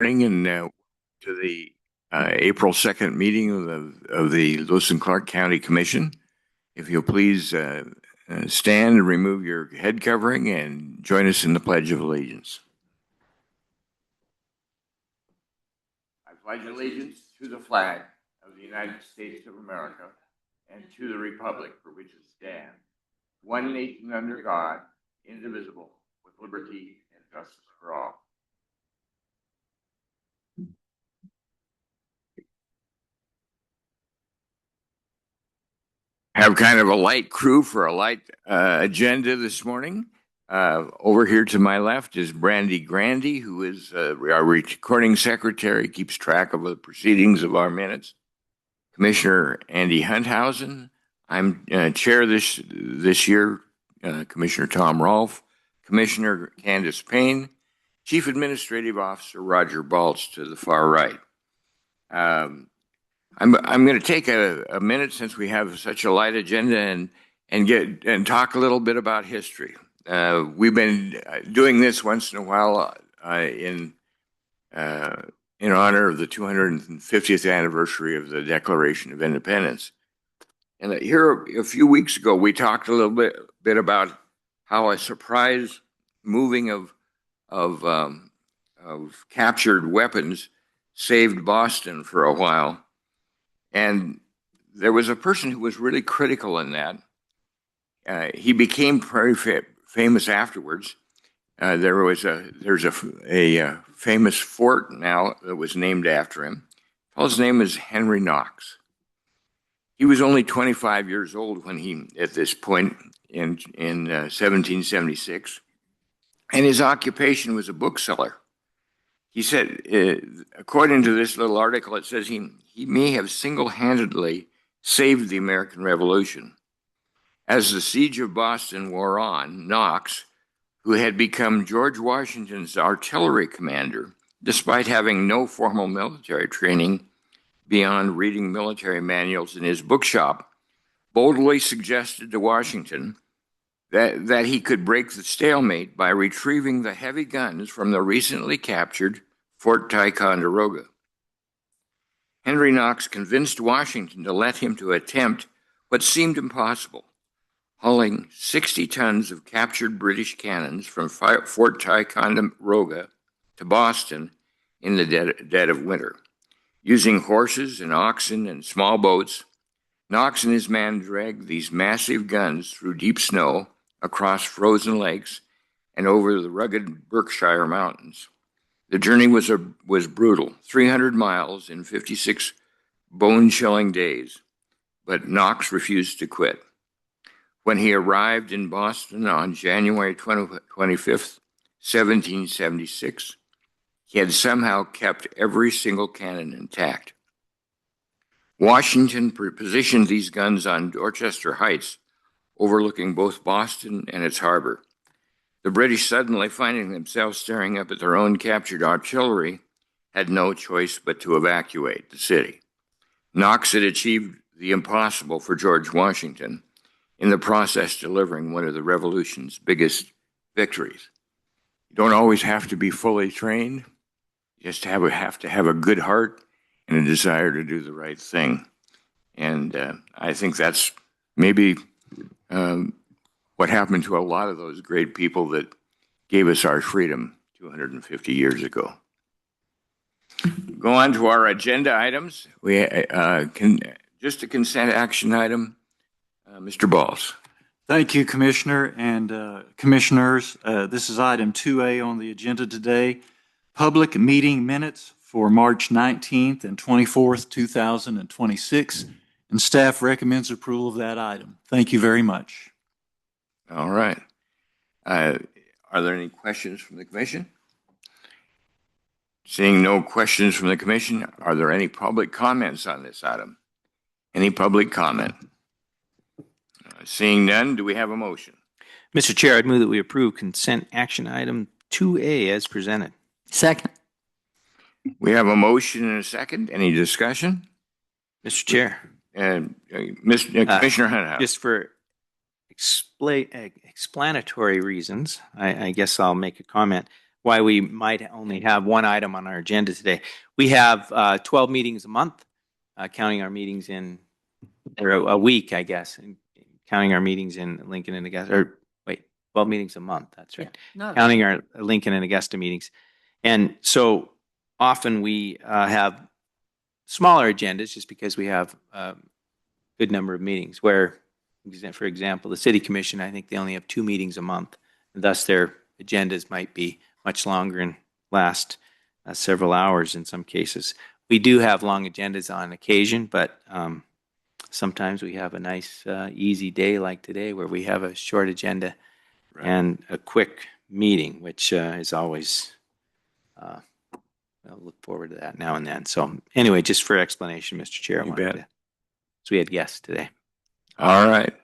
Morning and to the April 2nd meeting of the Lewis and Clark County Commission. If you'll please stand and remove your head covering and join us in the Pledge of Allegiance. I pledge allegiance to the flag of the United States of America and to the republic for which it stands, one nation under God, indivisible, with liberty and justice for all. Have kind of a light crew for a light agenda this morning. Over here to my left is Brandi Grande, who is our recording secretary, keeps track of the proceedings of our minutes. Commissioner Andy Hunthausen. I'm chair this year, Commissioner Tom Rolfe, Commissioner Candace Payne, Chief Administrative Officer Roger Baltz to the far right. I'm going to take a minute, since we have such a light agenda, and talk a little bit about history. We've been doing this once in a while in honor of the 250th anniversary of the Declaration of Independence. And here a few weeks ago, we talked a little bit about how a surprise moving of captured weapons saved Boston for a while. And there was a person who was really critical in that. He became very famous afterwards. There's a famous fort now that was named after him. His name is Henry Knox. He was only 25 years old when he, at this point in 1776, and his occupation was a bookseller. He said, according to this little article, it says he may have single-handedly saved the American Revolution. As the siege of Boston wore on, Knox, who had become George Washington's artillery commander, despite having no formal military training beyond reading military manuals in his bookshop, boldly suggested to Washington that he could break the stalemate by retrieving the heavy guns from the recently captured Fort Ticonderoga. Henry Knox convinced Washington to let him to attempt what seemed impossible, hauling 60 tons of captured British cannons from Fort Ticonderoga to Boston in the dead of winter. Using horses and oxen and small boats, Knox and his men dragged these massive guns through deep snow, across frozen lakes, and over the rugged Berkshire Mountains. The journey was brutal, 300 miles in 56 bone-chilling days, but Knox refused to quit. When he arrived in Boston on January 25th, 1776, he had somehow kept every single cannon intact. Washington positioned these guns on Dorchester Heights, overlooking both Boston and its harbor. The British, suddenly finding themselves staring up at their own captured artillery, had no choice but to evacuate the city. Knox had achieved the impossible for George Washington, in the process delivering one of the Revolution's biggest victories. You don't always have to be fully trained. You just have to have a good heart and a desire to do the right thing. And I think that's maybe what happened to a lot of those great people that gave us our freedom 250 years ago. Go on to our agenda items. We just a consent action item. Mr. Balls. Thank you, Commissioner and Commissioners. This is item 2A on the agenda today. Public meeting minutes for March 19th and 24th, 2026. And staff recommends approval of that item. Thank you very much. All right. Are there any questions from the Commission? Seeing no questions from the Commission, are there any public comments on this item? Any public comment? Seeing none, do we have a motion? Mr. Chair, I'd move that we approve consent action item 2A as presented. Second. We have a motion and a second. Any discussion? Mr. Chair. And Commissioner Hunthausen. Just for explanatory reasons, I guess I'll make a comment. why we might only have one item on our agenda today. We have 12 meetings a month, counting our meetings in, or a week, I guess, and counting our meetings in Lincoln and Augusta, or wait, 12 meetings a month, that's right. Counting our Lincoln and Augusta meetings. And so often we have smaller agendas just because we have a good number of meetings where, for example, the city commission, I think they only have 2 meetings a month, and thus their agendas might be much longer and last several hours in some cases. We do have long agendas on occasion, but sometimes we have a nice, easy day like today where we have a short agenda and a quick meeting, which is always, I'll look forward to that now and then. So anyway, just for explanation, Mr. Chair, I wanted to, so we had guests today. All right.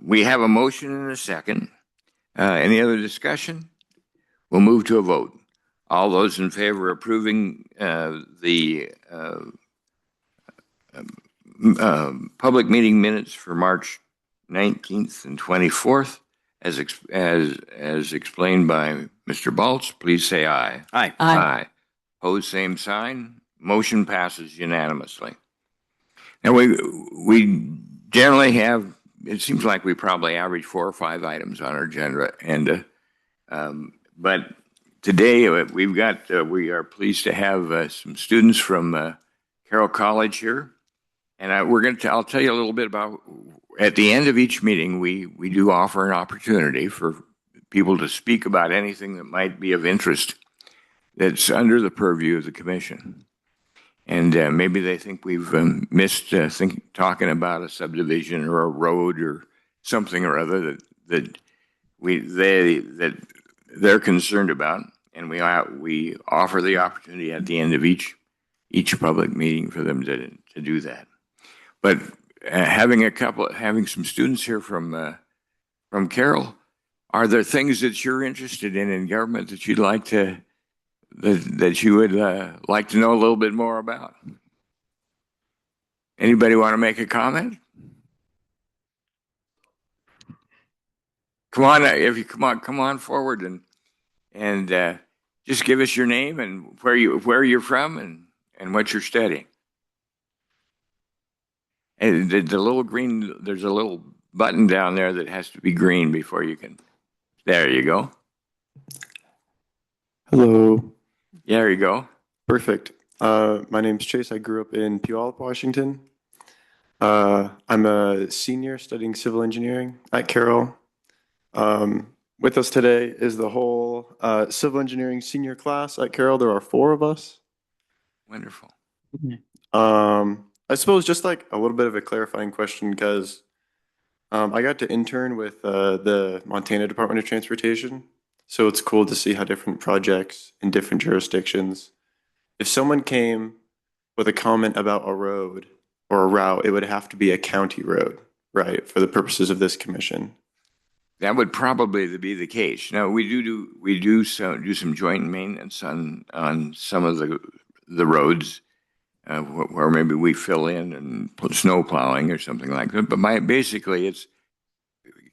We have a motion and a second. Any other discussion? We'll move to a vote. All those in favor of approving the public meeting minutes for March 19th and 24th, as explained by Mr. Baltz, please say aye. Aye. Aye. Pose same sign. Motion passes unanimously. Now we generally have, it seems like we probably average 4 or 5 items on our agenda, and but today we are pleased to have some students from Carroll College here, and I'll tell you a little bit about, at the end of each meeting, we do offer an opportunity for people to speak about anything that might be of interest that's under the purview of the commission. And maybe they think we've missed talking about a subdivision or a road or something or other that they're concerned about, and we offer the opportunity at the end of each public meeting for them to do that. But having some students here from Carroll, are there things that you're interested in government that you'd like to? That you would like to know a little bit more about? Anybody want to make a comment? Come on, if you come on forward and just give us your name and where you're from and what you're studying. And the little green, there's a little button down there that has to be green before you can. There you go. Hello. There you go. Perfect. My name's Chase. I grew up in Puyallup, Washington. I'm a senior studying civil engineering at Carroll. With us today is the whole civil engineering senior class at Carroll. There are 4 of us. Wonderful. I suppose just like a little bit of a clarifying question, because I got to intern with the Montana Department of Transportation. So it's cool to see how different projects in different jurisdictions, if someone came with a comment about a road or a route, it would have to be a county road, right, for the purposes of this commission. That would probably be the case. Now we do some joint maintenance on some of the roads where maybe we fill in and put snow plowing or something like that. But basically it's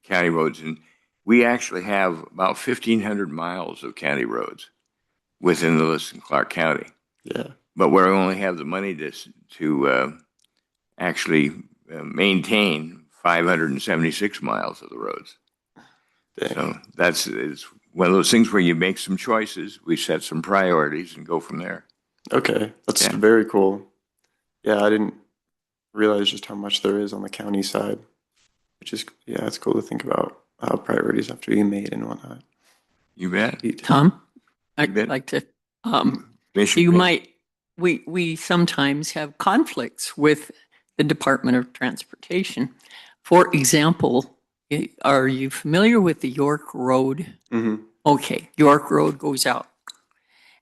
county roads, and we actually have about 1,500 miles of county roads within the Lewis and Clark County. Yeah. But we only have the money to actually maintain 576 miles of the roads. Dang. So it's one of those things where you make some choices, we set some priorities, and go from there. Okay, that's very cool. Yeah, I didn't realize just how much there is on the county side, which is, yeah, it's cool to think about how priorities have to be made and whatnot. You bet. Tom, I'd bet. like to, Mission we sometimes have conflicts with the Department of Transportation. For example, are you familiar with the York Road? Mm-hmm. Okay, York Road goes out.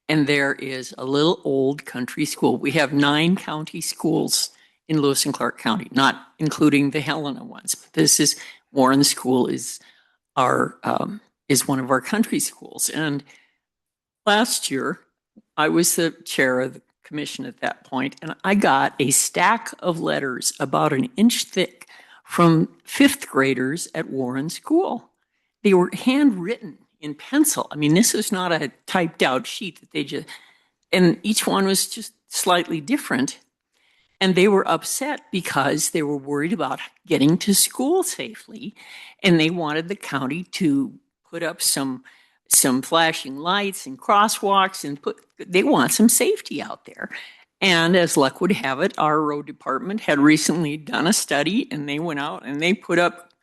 And there is a little old country school. We have 9 county schools in Lewis and Clark County, not including the Helena ones. But this is, Warren School is one of our country schools. And last year, I was the chair of the commission at that point, and I got a stack of letters about an inch thick from 5th graders at Warren School. They were handwritten in pencil. I mean, this is not a typed out sheet that they just, and each one was just slightly different. And they were upset because they were worried about getting to school safely. And they wanted the county to put up some flashing lights and crosswalks and they want some safety out there. And as luck would have it, our road department had recently done a study and they went out and they put up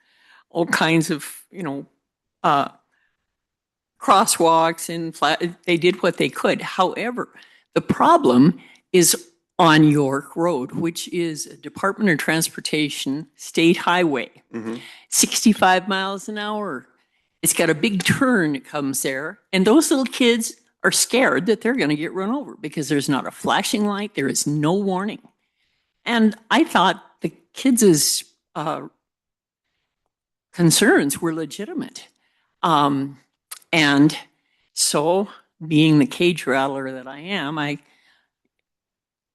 all kinds of, crosswalks and they did what they could. However, the problem is on York Road, which is a Department of Transportation state highway, 65 miles an hour. It's got a big turn that comes there, and those little kids are scared that they're going to get run over because there's not a flashing light, there is no warning. And I thought the kids' concerns were legitimate. And so, being the cage rattler that I am,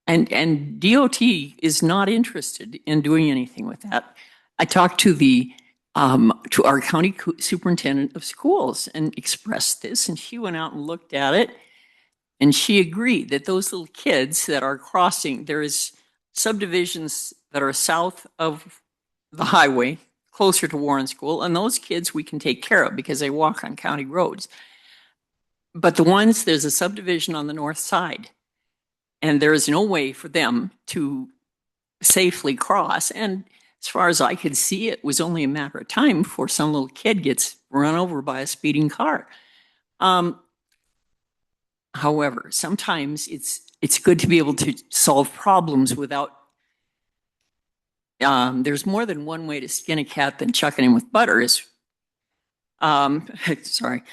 and DOT is not interested in doing anything with that. I talked to to our county superintendent of schools and expressed this, and she went out and looked at it, and she agreed that those little kids that are crossing, there is subdivisions that are south of the highway, closer to Warren School, and those kids we can take care of because they walk on county roads. But the ones, there's a subdivision on the north side, and there is no way for them to safely cross. And as far as I could see, it was only a matter of time before some little kid gets run over by a speeding car. However, sometimes it's good to be able to solve problems without. There's more than one way to skin a cat than chucking him with butter. Sorry,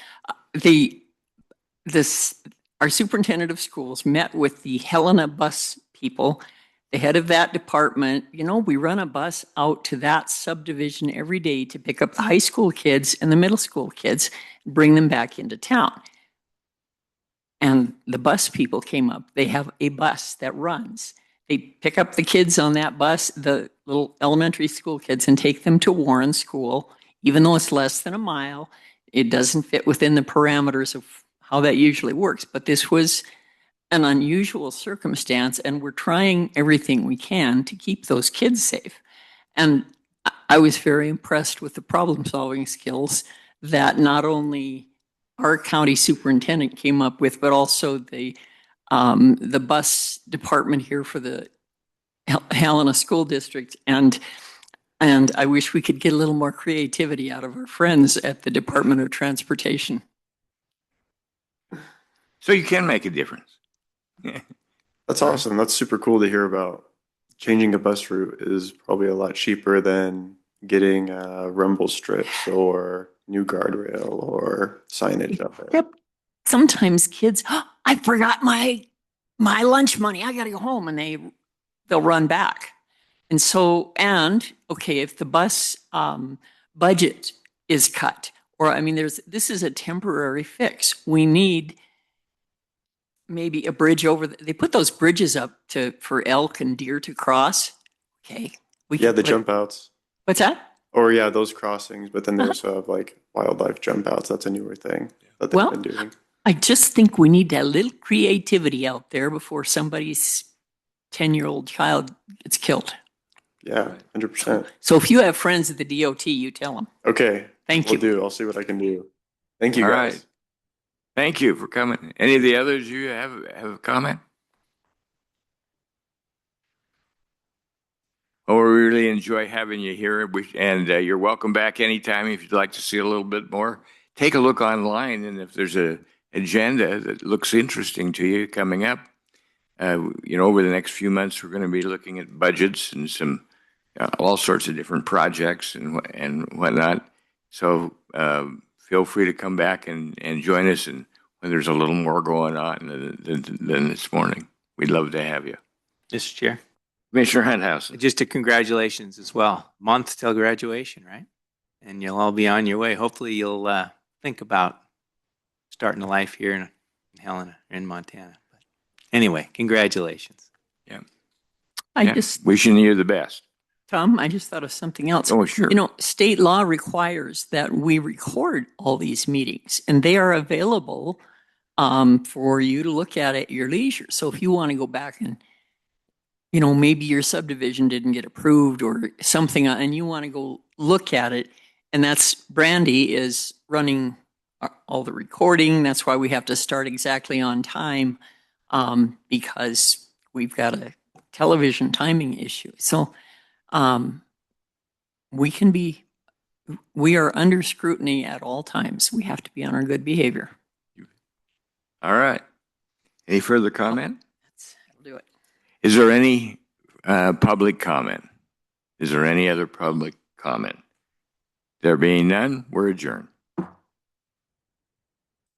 our superintendent of schools met with the Helena bus people, the head of that department. We run a bus out to that subdivision every day to pick up the high school kids and the middle school kids and bring them back into town. And the bus people came up. They have a bus that runs. They pick up the kids on that bus, the little elementary school kids, and take them to Warren School, even though it's less than a mile. It doesn't fit within the parameters of how that usually works. But this was an unusual circumstance, and we're trying everything we can to keep those kids safe. And I was very impressed with the problem-solving skills that not only our county superintendent came up with, but also the bus department here for the Helena School District. And I wish we could get a little more creativity out of our friends at the Department of Transportation. So you can make a difference. That's awesome. That's super cool to hear about. Changing a bus route is probably a lot cheaper than getting rumble strips or new guardrail or signage up there. Yep. Sometimes kids, I forgot my lunch money. I got to go home, and they'll run back. And so, okay, if the bus budget is cut, or this is a temporary fix. We need maybe a bridge over. They put those bridges up for elk and deer to cross. Okay. The jump outs. What's that? Or those crossings, but then they also have like wildlife jump outs. That's a newer thing that they've been doing. I just think we need a little creativity out there before somebody's 10-year-old child gets killed. Yeah, 100%. So if you have friends at the DOT, you tell them. Okay. Thank you. Will do. I'll see what I can do. Thank you, All guys. right. Thank you for coming. Any of the others you have a comment? Oh, we really enjoy having you here, and you're welcome back anytime if you'd like to see a little bit more. Take a look online, and if there's an agenda that looks interesting to you coming up, over the next few months, we're going to be looking at budgets and some all sorts of different projects and whatnot. So feel free to come back and join us, and when there's a little more going on than this morning, we'd love to have you. Mr. Chair. Commissioner Hunthausen. Just a congratulations as well. Month till graduation, right? And you'll all be on your way. Hopefully you'll think about starting a life here in Helena, in Montana. But anyway, congratulations. Yeah. I just wishing you the best. Tom, I just thought of something else. Oh, sure. You know, state law requires that we record all these meetings, and they are available for you to look at your leisure. So if you want to go back and, you know, maybe your subdivision didn't get approved or something, and you want to go look at it, and that's Brandi is running all the recording. That's why we have to start exactly on time, because we've got a television timing issue. So we are under scrutiny at all times. We have to be on our good behavior. All right. Any further comment? That'll do it. Is there any public comment? Is there any other public comment? There being none, we're adjourned.